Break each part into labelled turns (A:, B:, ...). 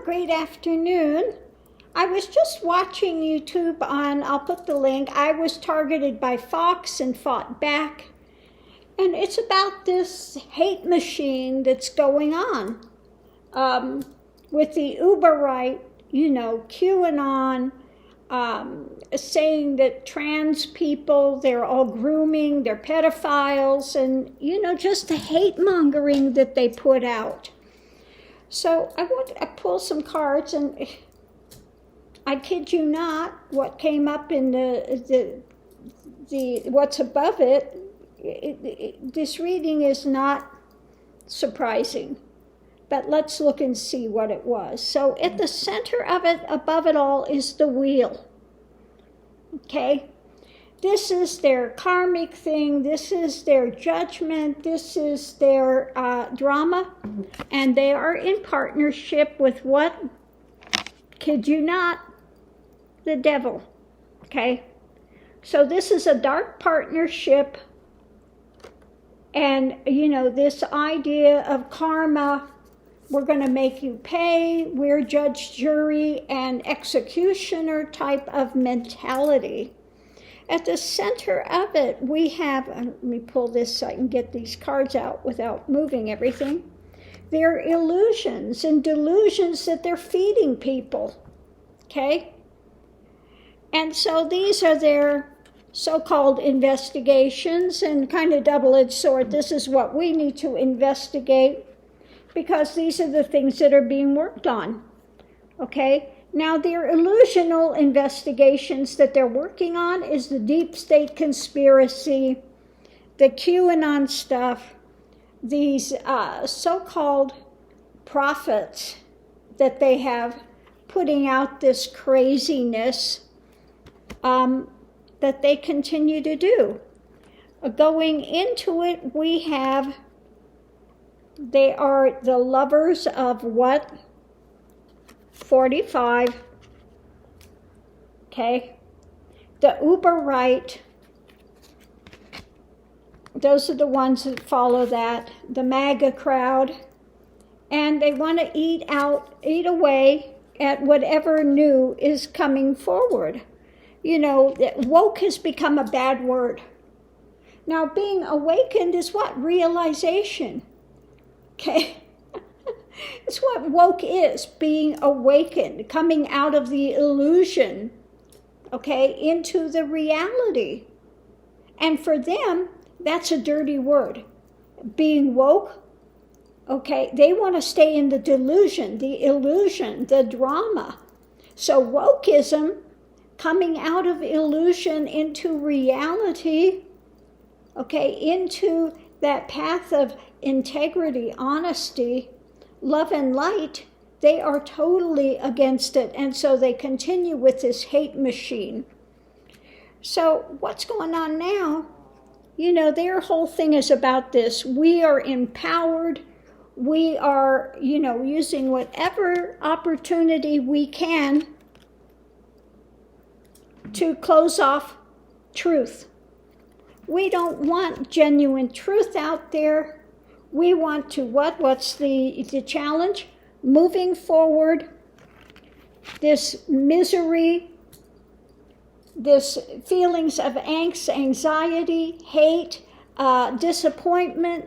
A: great afternoon. I was just watching YouTube on, I'll put the link, I was targeted by Fox and fought back. And it's about this hate machine that's going on with the uber right, QAnon, saying that trans people, they're all grooming, they're pedophiles, and, just the hate mongering that they put out. So I want to pull some cards, and I kid you not, what came up in the what's above it, this reading is not surprising, but let's look and see what it was. So at the center of it, above it all, is the wheel. Okay? This is their karmic thing, this is their judgment, this is their drama, and they are in partnership with what? Kid you not, the devil. Okay? So this is a dark partnership, and this idea of karma, we're going to make you pay, we're judge, jury, and executioner type of mentality. At the center of it, we have, let me pull this so I can get these cards out without moving everything. They're illusions and delusions that they're feeding people, okay? And so these are their so-called investigations, and kind of double-edged sword. This is what we need to investigate, because these are the things that are being worked on, okay? Now, their illusional investigations that they're working on is the deep state conspiracy, the QAnon stuff, these so-called prophets that they have putting out this craziness that they continue to do. Going into it, we have, they are the lovers of what? 45, okay? The uber right, those are the ones that follow that, the MAGA crowd, and they want to eat away at whatever new is coming forward. Woke has become a bad word. Now, being awakened is what? Realization, okay? It's what woke is, being awakened, coming out of the illusion, okay, into the reality. And for them, that's a dirty word. Being woke, okay, they want to stay in the delusion, the illusion, the drama. So wokeism, coming out of illusion into reality, okay, into that path of integrity, honesty, love and light, they are totally against it, and so they continue with this hate machine. So what's going on now? Their whole thing is about this. We are empowered. We are, using whatever opportunity we can to close off truth. We don't want genuine truth out there. We want to what? What's the challenge? Moving forward, this misery, this feelings of angst, anxiety, hate, disappointment,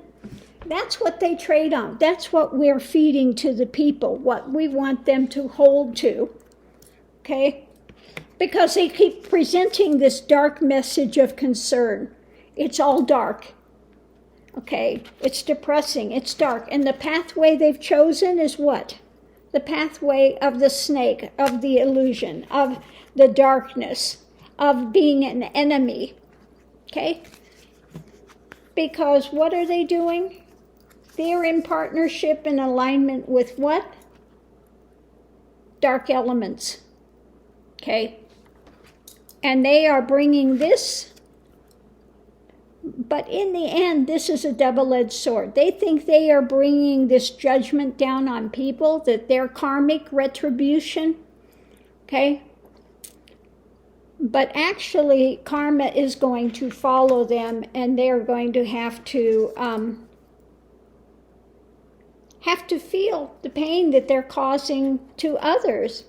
A: that's what they trade on. That's what we're feeding to the people, what we want them to hold to, okay? Because they keep presenting this dark message of concern. It's all dark. Okay, it's depressing, it's dark. And the pathway they've chosen is what? The pathway of the snake, of the illusion, of the darkness, of being an enemy. Okay? Because what are they doing? They're in partnership and alignment with what? Dark elements. Okay? And they are bringing this. But in the end, this is a double-edged sword. They think they are bringing this judgment down on people, that their karmic retribution, okay? But actually, karma is going to follow them, and they're going to have have to feel the pain that they're causing to others.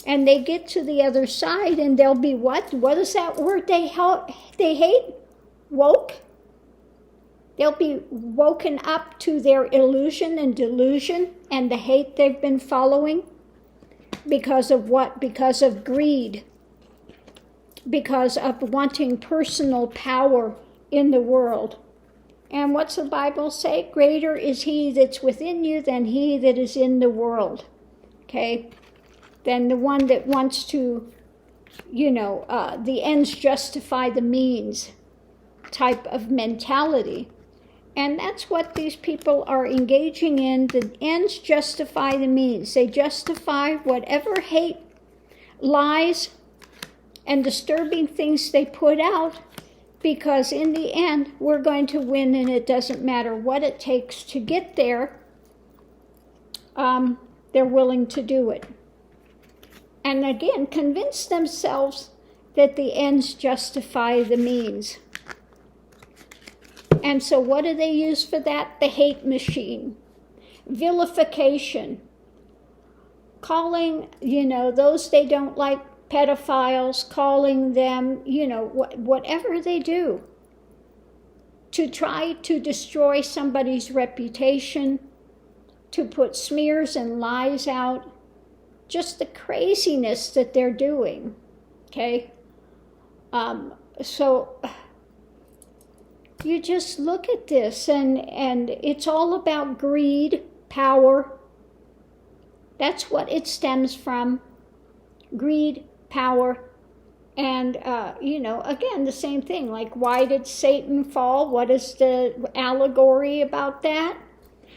A: And they get to the other side and they'll be what? What is that word they hate? Woke? They'll be woken up to their illusion and delusion and the hate they've been following. Because of what? Because of greed. Because of wanting personal power in the world. And what's the Bible say? Greater is he that's within you than he that is in the world. Okay? Than the one that wants to, the ends justify the means type of mentality. And that's what these people are engaging in. The ends justify the means. They justify whatever hate, lies, and disturbing things they put out, because in the end, we're going to win, and it doesn't matter what it takes to get there. They're willing to do it. And again, convince themselves that the ends justify the means. And so what do they use for that? The hate machine. Vilification. Calling, those they don't like pedophiles, calling them, whatever they do to try to destroy somebody's reputation, to put smears and lies out, just the craziness that they're doing, okay? So you just look at this, and it's all about greed, power. That's what it stems from. Greed, power, and, again, the same thing. Like, why did Satan fall? What is the allegory about that?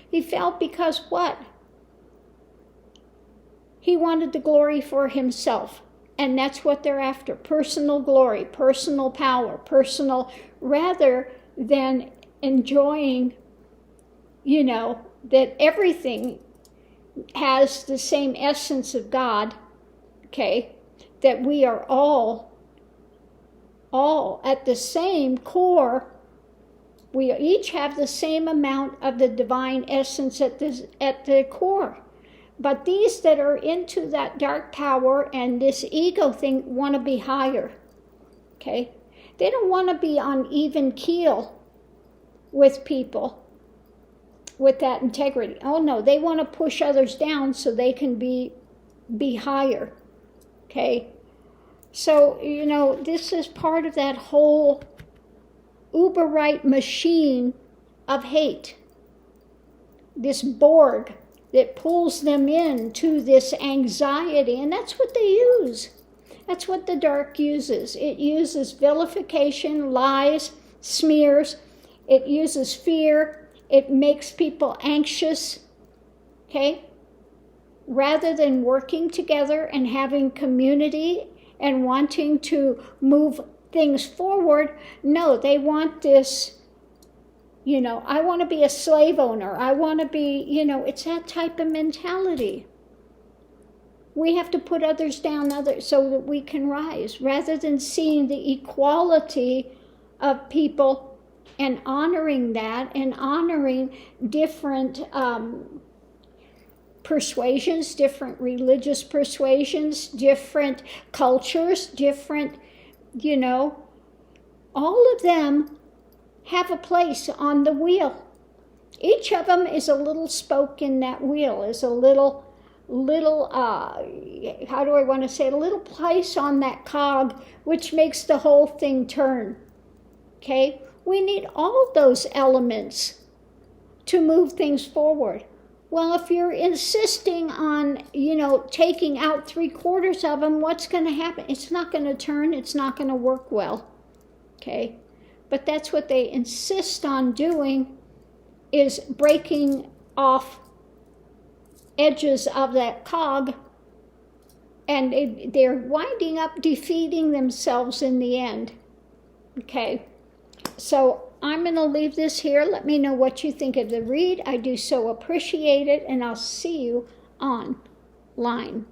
A: He fell because what? He wanted the glory for himself. And that's what they're after. Personal glory, personal power, rather than enjoying, that everything has the same essence of God, okay? That we are all at the same core. We each have the same amount of the divine essence at the core. But these that are into that dark power and this ego thing want to be higher, okay? They don't want to be on even keel with people with that integrity. Oh no, they want to push others down so they can be higher, okay? So, this is part of that whole uber-right machine of hate. This Borg that pulls them into this anxiety, and that's what they use. That's what the dark uses. It uses vilification, lies, smears. It uses fear. It makes people anxious, okay? Rather than working together and having community and wanting to move things forward, no, they want this, I want to be a slave owner. I want to be, it's that type of mentality. We have to put others down so that we can rise, rather than seeing the equality of people and honoring that and honoring different persuasions, different religious persuasions, different cultures, different, all of them have a place on the wheel. Each of them is a little spoke in that wheel, is a little, a little place on that cog, which makes the whole thing turn, okay? We need all those elements to move things forward. Well, if you're insisting on, taking out 3/4 of them, what's going to happen? It's not going to turn. It's not going to work well, okay? But that's what they insist on doing, is breaking off edges of that cog, and they're winding up defeating themselves in the end, okay? So I'm going to leave this here. Let me know what you think of the read. I do so appreciate it, and I'll see you online.